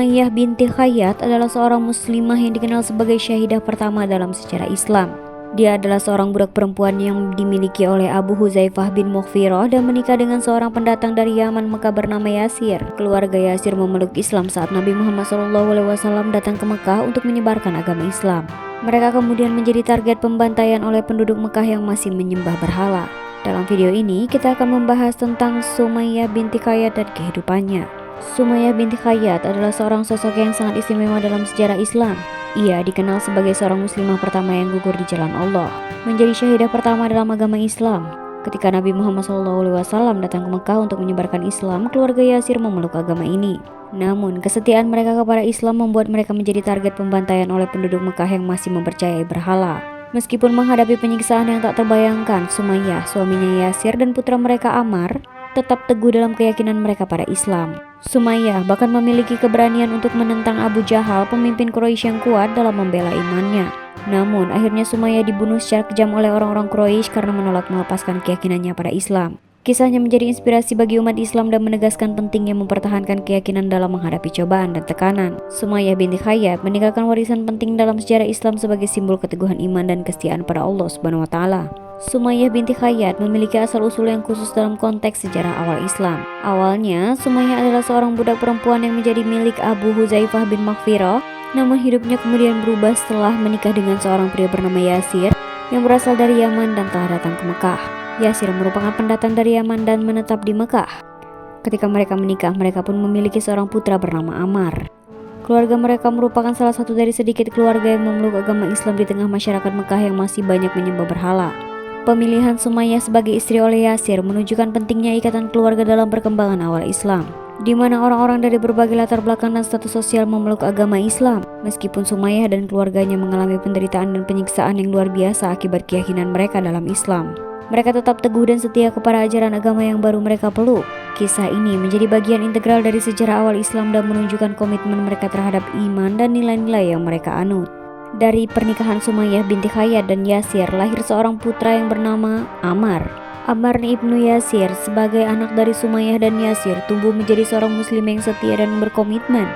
Sumayyah binti Khayyat adalah seorang muslimah yang dikenal sebagai syahidah pertama dalam sejarah Islam. Dia adalah seorang budak perempuan yang dimiliki oleh Abu Huzaifah bin Mughfirah dan menikah dengan seorang pendatang dari Yaman Mekah bernama Yasir. Keluarga Yasir memeluk Islam saat Nabi Muhammad SAW datang ke Mekah untuk menyebarkan agama Islam. Mereka kemudian menjadi target pembantaian oleh penduduk Mekah yang masih menyembah berhala. Dalam video ini kita akan membahas tentang Sumayyah binti Khayyat dan kehidupannya. Sumayyah binti Khayyat adalah seorang sosok yang sangat istimewa dalam sejarah Islam. Ia dikenal sebagai seorang muslimah pertama yang gugur di jalan Allah, menjadi syahidah pertama dalam agama Islam. Ketika Nabi Muhammad SAW datang ke Mekah untuk menyebarkan Islam, keluarga Yasir memeluk agama ini. Namun, kesetiaan mereka kepada Islam membuat mereka menjadi target pembantaian oleh penduduk Mekah yang masih mempercayai berhala. Meskipun menghadapi penyiksaan yang tak terbayangkan, Sumayyah, suaminya Yasir, dan putra mereka Ammar tetap teguh dalam keyakinan mereka pada Islam. Sumayyah bahkan memiliki keberanian untuk menentang Abu Jahal, pemimpin Quraisy yang kuat, dalam membela imannya. Namun, akhirnya Sumayyah dibunuh secara kejam oleh orang-orang Quraisy karena menolak melepaskan keyakinannya pada Islam. Kisahnya menjadi inspirasi bagi umat Islam dan menegaskan pentingnya mempertahankan keyakinan dalam menghadapi cobaan dan tekanan. Sumayyah binti Khayyat meninggalkan warisan penting dalam sejarah Islam sebagai simbol keteguhan iman dan kesetiaan pada Allah Subhanahu wa Ta'ala. Sumayyah binti Khayyat memiliki asal-usul yang khusus dalam konteks sejarah awal Islam. Awalnya, Sumayyah adalah seorang budak perempuan yang menjadi milik Abu Huzaifah bin Mughfirah, namun hidupnya kemudian berubah setelah menikah dengan seorang pria bernama Yasir yang berasal dari Yaman dan telah datang ke Mekah. Yasir merupakan pendatang dari Yaman dan menetap di Mekah. Ketika mereka menikah, mereka pun memiliki seorang putra bernama Ammar. Keluarga mereka merupakan salah satu dari sedikit keluarga yang memeluk agama Islam di tengah masyarakat Mekah yang masih banyak menyembah berhala. Pemilihan Sumayyah sebagai istri oleh Yasir menunjukkan pentingnya ikatan keluarga dalam perkembangan awal Islam, di mana orang-orang dari berbagai latar belakang dan status sosial memeluk agama Islam. Meskipun Sumayyah dan keluarganya mengalami penderitaan dan penyiksaan yang luar biasa akibat keyakinan mereka dalam Islam, mereka tetap teguh dan setia kepada ajaran agama yang baru mereka peluk. Kisah ini menjadi bagian integral dari sejarah awal Islam dan menunjukkan komitmen mereka terhadap iman dan nilai-nilai yang mereka anut. Dari pernikahan Sumayyah binti Khayyat dan Yasir lahir seorang putra yang bernama Ammar. Ammar ibnu Yasir sebagai anak dari Sumayyah dan Yasir tumbuh menjadi seorang muslim yang setia dan berkomitmen.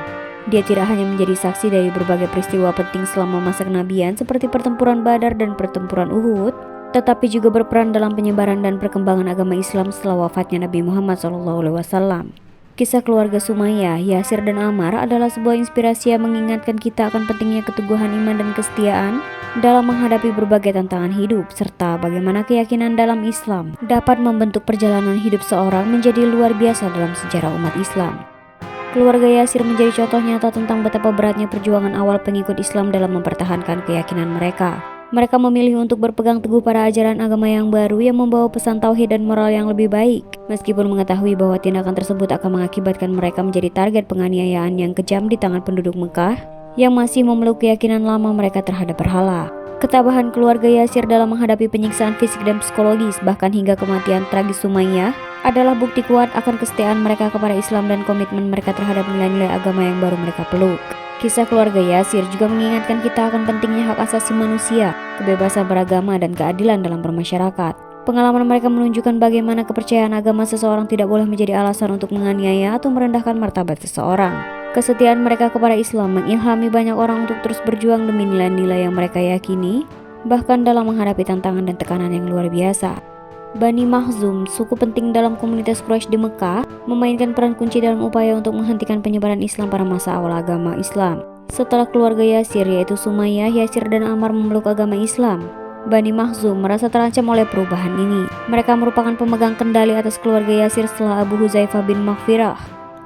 Dia tidak hanya menjadi saksi dari berbagai peristiwa penting selama masa kenabian seperti pertempuran Badar dan pertempuran Uhud, tetapi juga berperan dalam penyebaran dan perkembangan agama Islam setelah wafatnya Nabi Muhammad SAW. Kisah keluarga Sumayyah, Yasir, dan Ammar adalah sebuah inspirasi yang mengingatkan kita akan pentingnya keteguhan iman dan kesetiaan dalam menghadapi berbagai tantangan hidup, serta bagaimana keyakinan dalam Islam dapat membentuk perjalanan hidup seorang menjadi luar biasa dalam sejarah umat Islam. Keluarga Yasir menjadi contoh nyata tentang betapa beratnya perjuangan awal pengikut Islam dalam mempertahankan keyakinan mereka. Mereka memilih untuk berpegang teguh pada ajaran agama yang baru yang membawa pesan tauhid dan moral yang lebih baik, meskipun mengetahui bahwa tindakan tersebut akan mengakibatkan mereka menjadi target penganiayaan yang kejam di tangan penduduk Mekah yang masih memeluk keyakinan lama mereka terhadap berhala. Ketabahan keluarga Yasir dalam menghadapi penyiksaan fisik dan psikologis, bahkan hingga kematian tragis Sumayyah, adalah bukti kuat akan kesetiaan mereka kepada Islam dan komitmen mereka terhadap nilai-nilai agama yang baru mereka peluk. Kisah keluarga Yasir juga mengingatkan kita akan pentingnya hak asasi manusia, kebebasan beragama, dan keadilan dalam bermasyarakat. Pengalaman mereka menunjukkan bagaimana kepercayaan agama seseorang tidak boleh menjadi alasan untuk menganiaya atau merendahkan martabat seseorang. Kesetiaan mereka kepada Islam mengilhami banyak orang untuk terus berjuang demi nilai-nilai yang mereka yakini, bahkan dalam menghadapi tantangan dan tekanan yang luar biasa. Bani Makhzum, suku penting dalam komunitas Quraisy di Mekah, memainkan peran kunci dalam upaya untuk menghentikan penyebaran Islam pada masa awal agama Islam. Setelah keluarga Yasir, yaitu Sumayyah, Yasir, dan Ammar memeluk agama Islam, Bani Makhzum merasa terancam oleh perubahan ini. Mereka merupakan pemegang kendali atas keluarga Yasir setelah Abu Huzaifah bin Mughfirah.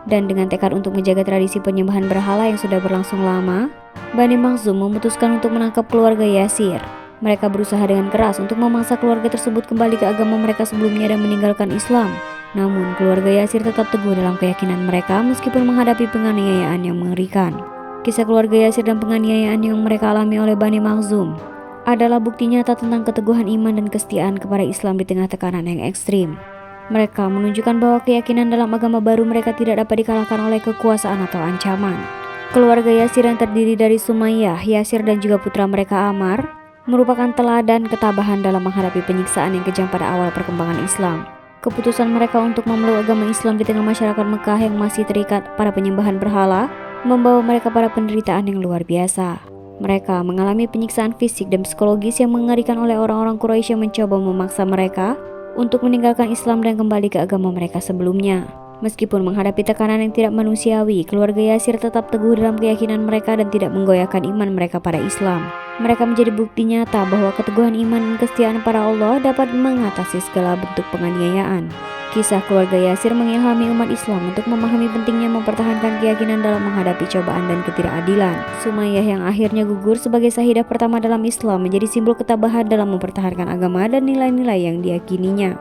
Dan dengan tekad untuk menjaga tradisi penyembahan berhala yang sudah berlangsung lama, Bani Makhzum memutuskan untuk menangkap keluarga Yasir. Mereka berusaha dengan keras untuk memaksa keluarga tersebut kembali ke agama mereka sebelumnya dan meninggalkan Islam. Namun, keluarga Yasir tetap teguh dalam keyakinan mereka meskipun menghadapi penganiayaan yang mengerikan. Kisah keluarga Yasir dan penganiayaan yang mereka alami oleh Bani Makhzum adalah bukti nyata tentang keteguhan iman dan kesetiaan kepada Islam di tengah tekanan yang ekstrim. Mereka menunjukkan bahwa keyakinan dalam agama baru mereka tidak dapat dikalahkan oleh kekuasaan atau ancaman. Keluarga Yasir yang terdiri dari Sumayyah, Yasir, dan juga putra mereka Ammar merupakan teladan ketabahan dalam menghadapi penyiksaan yang kejam pada awal perkembangan Islam. Keputusan mereka untuk memeluk agama Islam di tengah masyarakat Mekah yang masih terikat pada penyembahan berhala membawa mereka pada penderitaan yang luar biasa. Mereka mengalami penyiksaan fisik dan psikologis yang mengerikan oleh orang-orang Quraisy yang mencoba memaksa mereka untuk meninggalkan Islam dan kembali ke agama mereka sebelumnya. Meskipun menghadapi tekanan yang tidak manusiawi, keluarga Yasir tetap teguh dalam keyakinan mereka dan tidak menggoyahkan iman mereka pada Islam. Mereka menjadi bukti nyata bahwa keteguhan iman dan kesetiaan pada Allah dapat mengatasi segala bentuk penganiayaan. Kisah keluarga Yasir mengilhami umat Islam untuk memahami pentingnya mempertahankan keyakinan dalam menghadapi cobaan dan ketidakadilan. Sumayyah yang akhirnya gugur sebagai syahidah pertama dalam Islam menjadi simbol ketabahan dalam mempertahankan agama dan nilai-nilai yang diyakininya.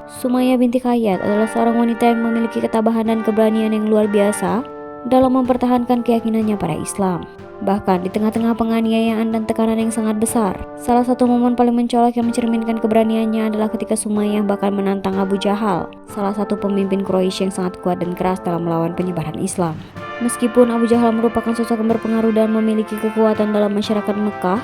Sumayyah binti Khayyat adalah seorang wanita yang memiliki ketabahan dan keberanian yang luar biasa dalam mempertahankan keyakinannya pada Islam. Bahkan di tengah-tengah penganiayaan dan tekanan yang sangat besar, salah satu momen paling mencolok yang mencerminkan keberaniannya adalah ketika Sumayyah bahkan menantang Abu Jahal, salah satu pemimpin Quraisy yang sangat kuat dan keras dalam melawan penyebaran Islam. Meskipun Abu Jahal merupakan sosok yang berpengaruh dan memiliki kekuatan dalam masyarakat Mekah,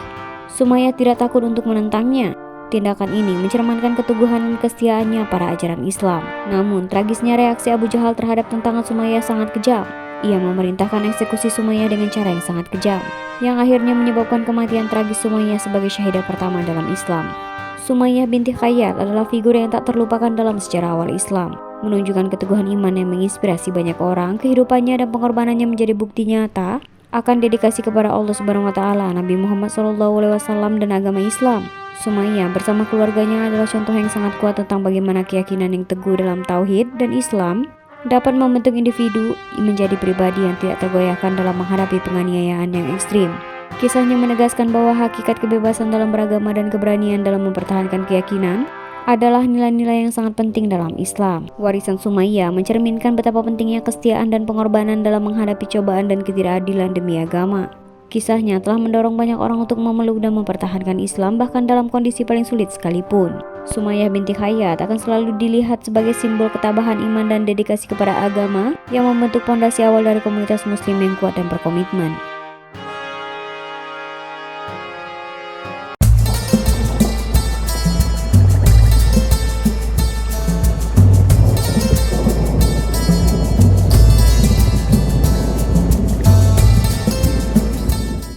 Sumayyah tidak takut untuk menentangnya. Tindakan ini mencerminkan keteguhan dan kesetiaannya pada ajaran Islam. Namun, tragisnya reaksi Abu Jahal terhadap tantangan Sumayyah sangat kejam. Ia memerintahkan eksekusi Sumayyah dengan cara yang sangat kejam, yang akhirnya menyebabkan kematian tragis Sumayyah sebagai syahidah pertama dalam Islam. Sumayyah binti Khayyat adalah figur yang tak terlupakan dalam sejarah awal Islam, menunjukkan keteguhan iman yang menginspirasi banyak orang. Kehidupannya dan pengorbanannya menjadi bukti nyata akan dedikasi kepada Allah Subhanahu wa taala, Nabi Muhammad SAW dan agama Islam. Sumayyah bersama keluarganya adalah contoh yang sangat kuat tentang bagaimana keyakinan yang teguh dalam tauhid dan Islam dapat membentuk individu menjadi pribadi yang tidak tergoyahkan dalam menghadapi penganiayaan yang ekstrim. Kisahnya menegaskan bahwa hakikat kebebasan dalam beragama dan keberanian dalam mempertahankan keyakinan adalah nilai-nilai yang sangat penting dalam Islam. Warisan Sumayyah mencerminkan betapa pentingnya kesetiaan dan pengorbanan dalam menghadapi cobaan dan ketidakadilan demi agama. Kisahnya telah mendorong banyak orang untuk memeluk dan mempertahankan Islam bahkan dalam kondisi paling sulit sekalipun. Sumayyah binti Khayyat akan selalu dilihat sebagai simbol ketabahan iman dan dedikasi kepada agama yang membentuk pondasi awal dari komunitas muslim yang kuat dan berkomitmen.